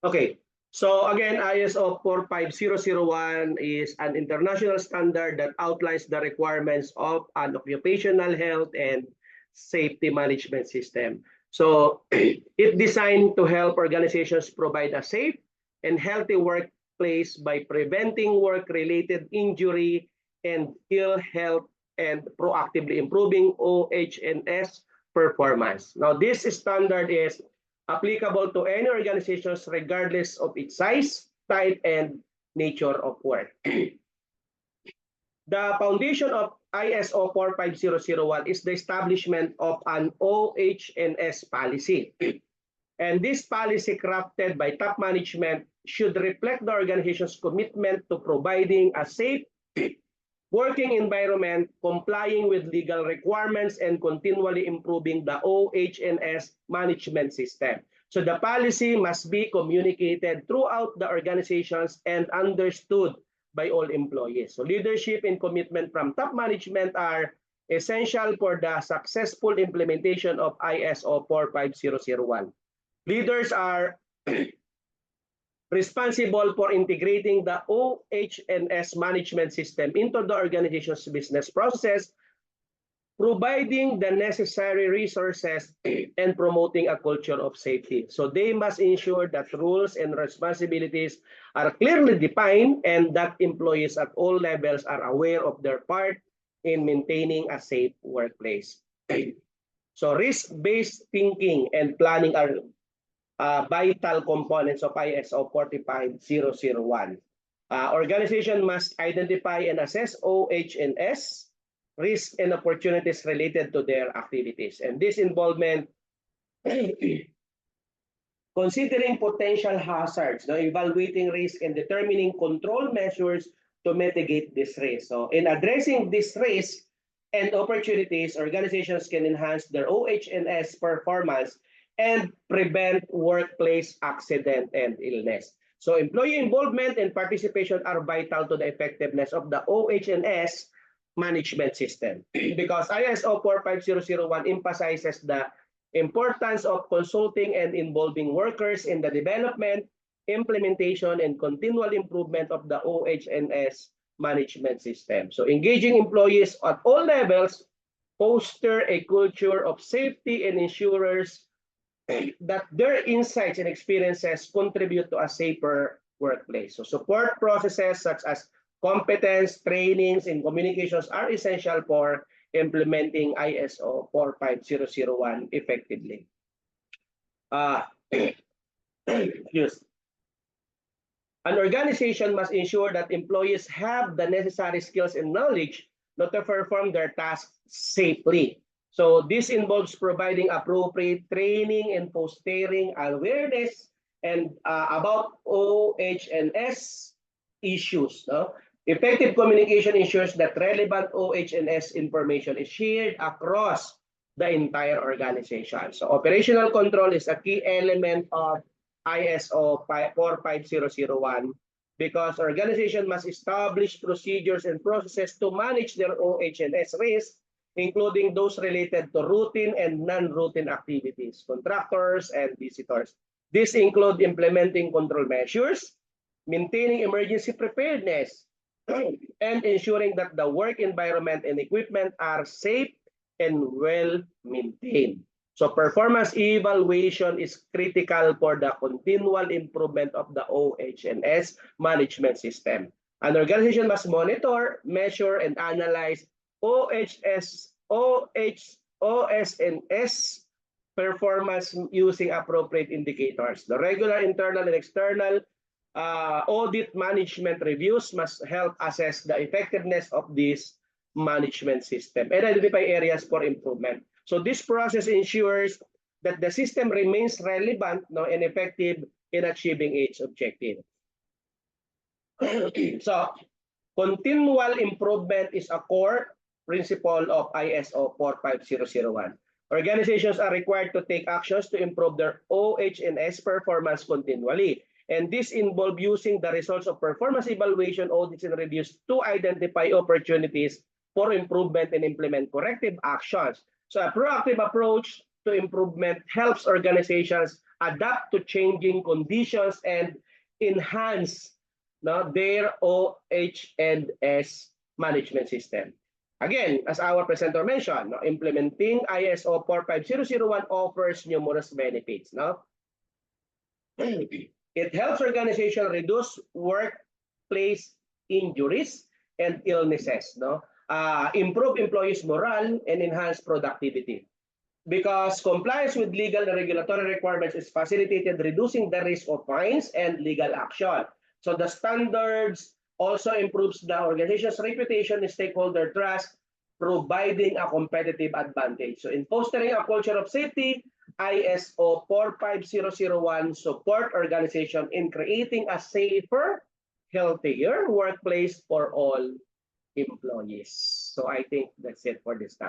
Okay. So again, ISO 45001 is an international standard that outlines the requirements of an occupational health and safety management system. So it's designed to help organizations provide a safe and healthy workplace by preventing work-related injury and ill health and proactively improving OH&S performance. Now, this standard is applicable to any organizations regardless of its size, type, and nature of work. The foundation of ISO 45001 is the establishment of an OH&S policy. And this policy crafted by top management should reflect the organization's commitment to providing a safe working environment, complying with legal requirements, and continually improving the OH&S management system. So the policy must be communicated throughout the organizations and understood by all employees. So leadership and commitment from top management are essential for the successful implementation of ISO 45001. Leaders are responsible for integrating the OH&S management system into the organization's business process, providing the necessary resources and promoting a culture of safety. So they must ensure that rules and responsibilities are clearly defined and that employees at all levels are aware of their part in maintaining a safe workplace. So risk-based thinking and planning are vital components of ISO 45001. Organization must identify and assess OH&S risks and opportunities related to their activities. And this involvement, considering potential hazards, evaluating risk and determining control measures to mitigate this risk. So in addressing this risk and opportunities, organizations can enhance their OH&S performance and prevent workplace accident and illness. So employee involvement and participation are vital to the effectiveness of the OH&S management system because ISO 45001 emphasizes the importance of consulting and involving workers in the development, implementation, and continual improvement of the OH&S management system. So engaging employees at all levels foster a culture of safety and ensures that their insights and experiences contribute to a safer workplace. So support processes such as competence, trainings, and communications are essential for implementing ISO 45001 effectively. Yes. An organization must ensure that employees have the necessary skills and knowledge to perform their tasks safely. So this involves providing appropriate training and fostering awareness and about OH&S issues. No? Effective communication ensures that relevant OH&S information is shared across the entire organization. So operational control is a key element of ISO 45001 because organization must establish procedures and processes to manage their OH&S risk, including those related to routine and non-routine activities, contractors, and visitors. This includes implementing control measures, maintaining emergency preparedness, and ensuring that the work environment and equipment are safe and well maintained. So performance evaluation is critical for the continual improvement of the OH&S management system. An organization must monitor, measure, and analyze OS&S performance using appropriate indicators. The regular internal and external audit management reviews must help assess the effectiveness of this management system and identify areas for improvement. So this process ensures that the system remains relevant and effective in achieving its objective. So continual improvement is a core principle of ISO 45001. Organizations are required to take actions to improve their OH&S performance continually. And this involves using the results of performance evaluation, audits, and reviews to identify opportunities for improvement and implement corrective actions. So a proactive approach to improvement helps organizations adapt to changing conditions, and enhance their OH&S management system. Again, as our presenter mentioned, implementing ISO 45001 offers numerous benefits. It helps organizations reduce workplace injuries and illnesses, improve employees' morale, and enhance productivity. Because compliance with legal and regulatory requirements is facilitated, reducing the risk of fines and legal action. So the standards also improves the organization's reputation and stakeholder trust, providing a competitive advantage. So in fostering a culture of safety, ISO 45001 support organization in creating a safer, healthier workplace for all employees. So I think that's it for this time.